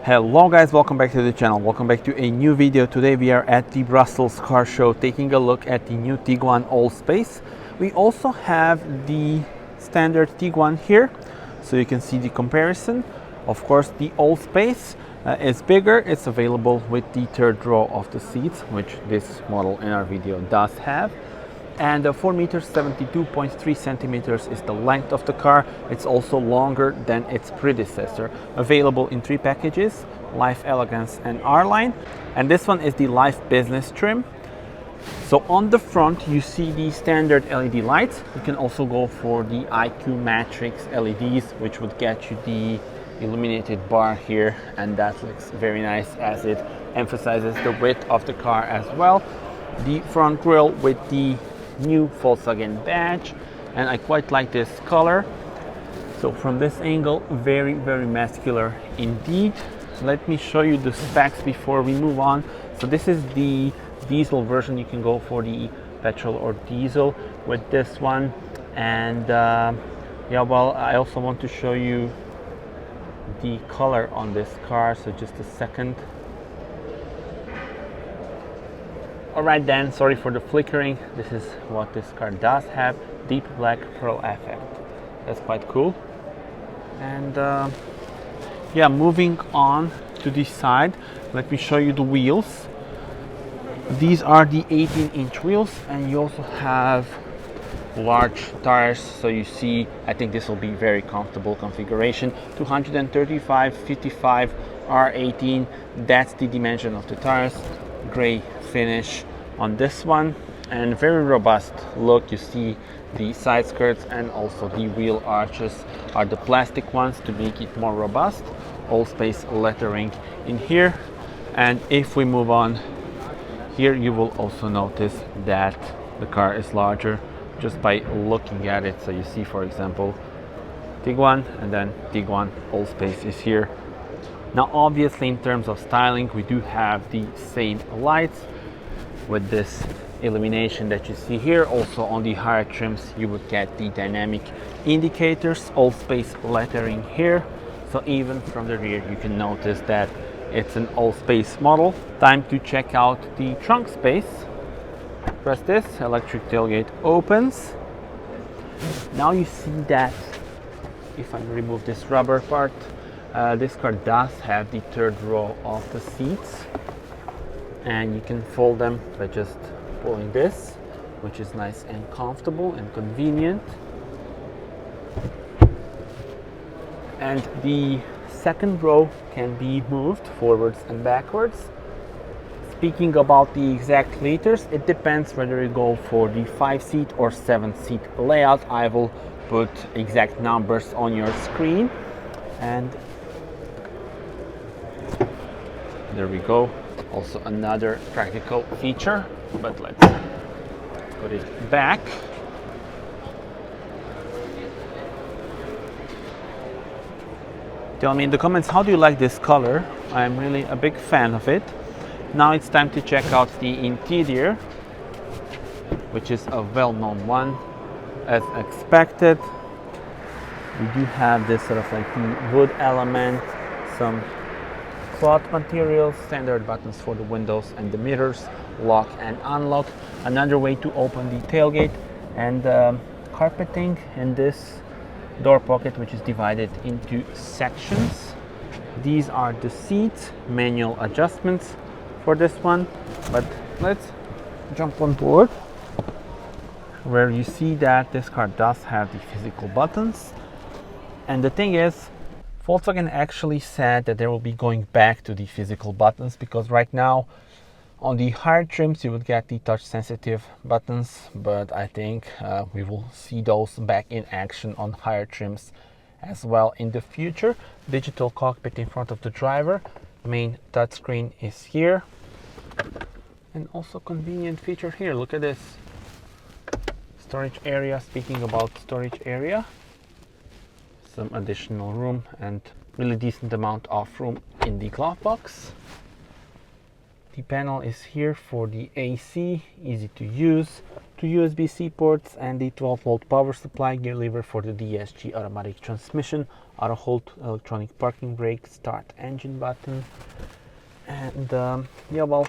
Hello guys, welcome back to the channel. Welcome back to a new video. Today we are at the Brussels car show taking a look at the new Tiguan Allspace. We also have the standard Tiguan here, so you can see the comparison. Of course, the Allspace is bigger. It's available with the third row of the seats, which this model in our video does have. And 4 meters 72.3 centimeters is the length of the car. It's also longer than its predecessor. Available in 3 packages: Life, Elegance and R-Line. And this one is the Life Business trim. So on the front you see the standard LED lights. You can also go for the IQ Matrix LEDs, which would get you the illuminated bar here, and that looks very nice as it emphasizes the width of the car as well. The front grille with the new Volkswagen badge, and I quite like this color. So from this angle, very muscular indeed. Let me show you the specs before we move on. So this is the diesel version. You can go for the petrol or diesel with this one. And yeah, well, I also want to show you the color on this car, so just a second. Alright then, sorry for the flickering. This is what this car does have. Deep black pearl effect. That's quite cool. And yeah, moving on to the side, let me show you the wheels. These are the 18-inch wheels, and you also have large tires, so you see, I think this will be very comfortable configuration. 235/55 R18, that's the dimension of the tires. Gray finish on this one, and very robust look. You see the side skirts and also the wheel arches are the plastic ones to make it more robust. Allspace lettering in here. And if we move on here, you will also notice that the car is larger just by looking at it. So you see, for example, Tiguan, and then Tiguan Allspace is here. Now obviously in terms of styling, we do have the same lights with this illumination that you see here. Also on the higher trims you would get the dynamic indicators, Allspace lettering here. So even from the rear you can notice that it's an Allspace model. Time to check out the trunk space. Press this, electric tailgate opens. Now you see that if I remove this rubber part, this car does have the third row of the seats, and you can fold them by just pulling this, which is nice and comfortable and convenient. And the second row can be moved forwards and backwards. Speaking about the exact liters, it depends whether you go for the 5-seat or 7-seat layout. I will put exact numbers on your screen. And there we go. Also another practical feature, but let's put it back. Tell me in the comments, how do you like this color? I'm really a big fan of it. Now it's time to check out the interior, which is a well-known one. As expected, we do have this sort of like the wood element, some cloth materials, standard buttons for the windows and the mirrors, lock and unlock, another way to open the tailgate, and carpeting in this door pocket, which is divided into sections. These are the seats, manual adjustments for this one. But let's jump on board, where you see that this car does have the physical buttons. And the thing is, Volkswagen actually said that they will be going back to the physical buttons, because right now on the higher trims you would get the touch sensitive buttons, but I think we will see those back in action on higher trims as well in the future. Digital cockpit in front of the driver, main touchscreen is here, and also convenient feature here. Look at this storage area. Speaking about storage area, some additional room and really decent amount of room in the glove box. The panel is here for the AC, easy to use. Two USB-C ports and the 12-volt power supply, gear lever for the DSG automatic transmission, auto hold, electronic parking brake, start engine button, and yeah, well,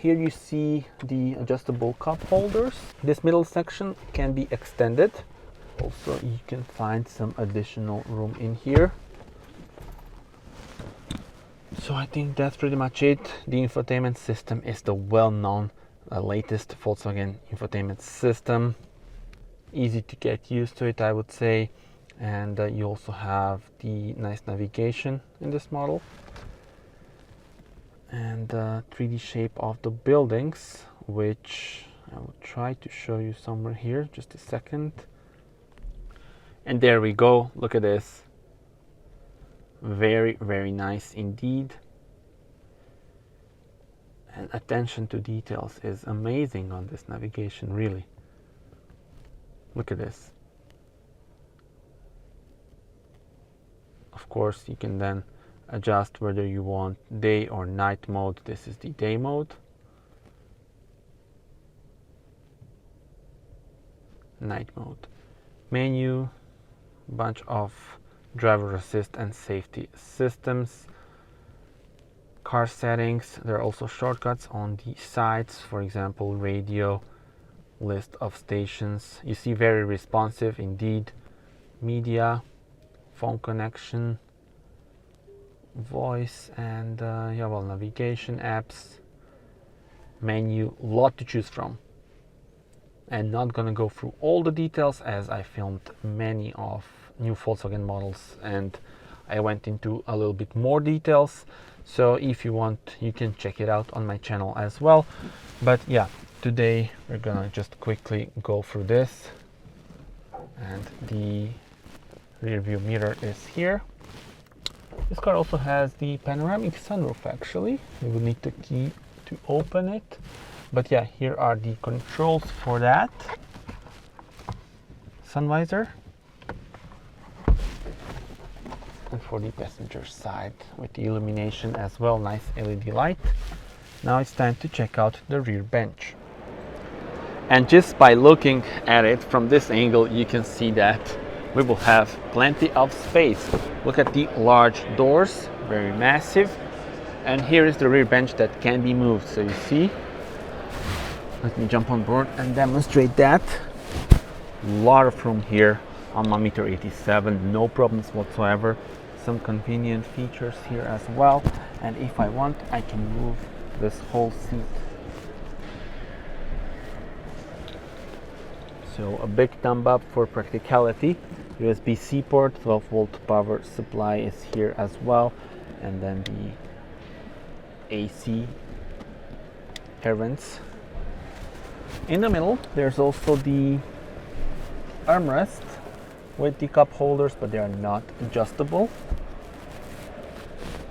here you see the adjustable cup holders. This middle section can be extended. Also, you can find some additional room in here. So I think that's pretty much it. The infotainment system is the well-known latest Volkswagen infotainment system. Easy to get used to it, I would say. And you also have the nice navigation in this model. And 3D shape of the buildings, which I will try to show you somewhere here, just a second. And there we go, look at this. Very, very nice indeed. And attention to details is amazing on this navigation, really. Look at this. Of course, you can then adjust whether you want day or night mode. This is the day mode. Night mode. Menu, bunch of driver assist and safety systems. Car settings, there are also shortcuts on the sides, for example radio, list of stations. You see, very responsive indeed. Media, phone connection, voice, and yeah, well, navigation, apps, menu, lot to choose from. And not gonna go through all the details, as I filmed many of new Volkswagen models and I went into a little bit more details. So if you want, you can check it out on my channel as well. But yeah, today we're gonna just quickly go through this. And the rear view mirror is here. This car also has the panoramic sunroof actually. You will need the key to open it. But yeah, here are the controls for that. Sun visor. And for the passenger side with the illumination as well, nice LED light. Now it's time to check out the rear bench. And just by looking at it from this angle, you can see that we will have plenty of space. Look at the large doors, very massive. And here is the rear bench that can be moved. So you see, let me jump on board and demonstrate that. A lot of room here on my 1.87 m, no problems whatsoever. Some convenient features here as well. And if I want, I can move this whole seat. So a big thumb up for practicality. USB-C port, 12-volt power supply is here as well. And then the AC air vents. In the middle, there's also the armrest with the cup holders, but they are not adjustable.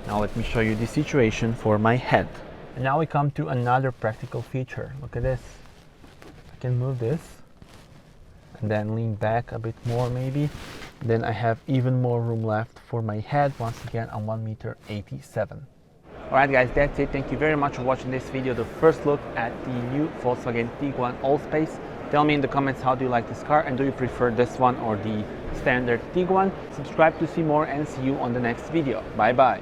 Now let me show you the situation for my head. And now we come to another practical feature. Look at this. I can move this and then lean back a bit more maybe. Then I have even more room left for my head. Once again, I'm 1.87 m. Alright guys, that's it. Thank you very much for watching this video, the first look at the new Volkswagen Tiguan Allspace. Tell me in the comments, how do you like this car and do you prefer this one or the standard Tiguan? Subscribe to see more and see you on the next video. Bye bye.